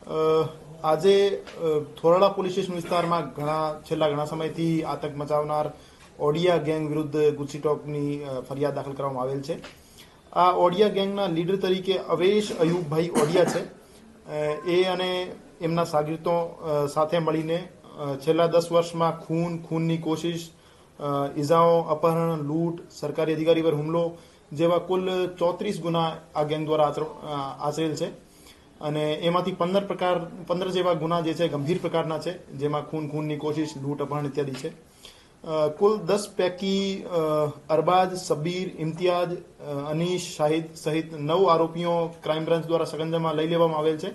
આજે Thorala police station વિસ્તારમાં છેલ્લા ઘણા સમયથી આતંક મચાવનાર ઓડિયા ગેંગ વિરુદ્ધ ગુજસી ટોકની ફરિયાદ દાખલ કરવામાં આવેલ છે. આ ઓડિયા ગેંગના લીડર તરીકે અવેશ અયુબભાઈ ઓડિયા છે. એ અને એમના શાગીર્દો સાથે મળીને છેલ્લા 10 વર્ષમાં ખૂનની કોશિશ, ઇજાઓ, અપહરણ, લૂંટ, સરકારી અધિકારી પર હુમલો જેવા કુલ 34 ગુના આ ગેંગ દ્વારા આચરેલ છે. અને એમાંથી 15 જેવા ગુના જે છે ગંભીર પ્રકારના છે, જેમાં ખૂનની કોશિશ, લૂંટ, અપહરણ ઇત્યાદિ છે. કુલ 10 પૈકી અરબાજ, સબીર, ઇમ્તિયાજ, અનીશ, શાહિદ સહિત 9 આરોપીઓ ક્રાઇમ બ્રાન્ચ દ્વારા સકંજામાં લઈ લેવામાં આવેલ છે.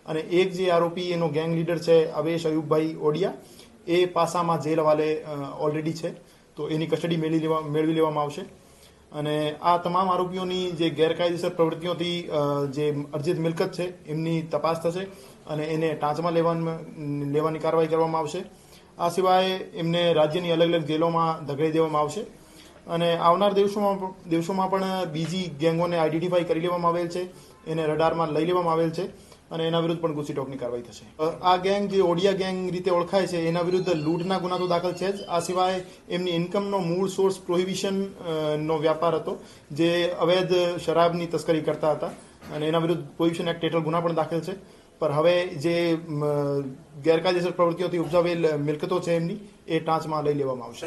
અને એક જે આરોપી એનો ગેંગ લીડર છે અવેશ અયુબભાઈ ઓડિયા, એ પાસામાં જેલ હવાલે ઓલરેડી છે, તો એની કસ્ટડી મેળવી લેવામાં આવશે. અને આ તમામ આરોપીઓની જે ગેરકાયદેસર પ્રવૃત્તિઓથી જે અર્જિત મિલકત છે એમની તપાસ થશે અને એને ટાંચમાં લેવાની કાર્યવાહી કરવામાં આવશે. આ સિવાય એમને રાજ્યની અલગ અલગ જેલોમાં ધકેલી દેવામાં આવશે. અને આવનાર દિવસોમાં પણ બીજી ગેંગોને આઈડેન્ટિફાઈ કરી લેવામાં આવેલ છે, એને રડારમાં લઈ લેવામાં આવેલ છે અને એના વિરુદ્ધ પણ ગુજસી ટોકની કાર્યવાહી થશે. આ ગેંગ જે ઓડિયા ગેંગ રીતે ઓળખાય છે એના વિરુદ્ધ લૂંટના ગુના તો દાખલ છે જ. આ સિવાય એમની ઇન્કમનો મૂળ સોર્સ પ્રોહિબિશન નો વ્યાપાર હતો, જે અવૈધ શરાબની તસ્કરી કરતા હતા અને એના વિરુદ્ધ પ્રોહિબિશન એક્ટ હેઠળ ગુના પણ દાખલ છે. પર હવે જે ગેરકાયદેસર પ્રવૃત્તિઓથી ઉપજાવેલ મિલકતો છે એમની એ ટાંચમાં લઈ લેવામાં આવશે.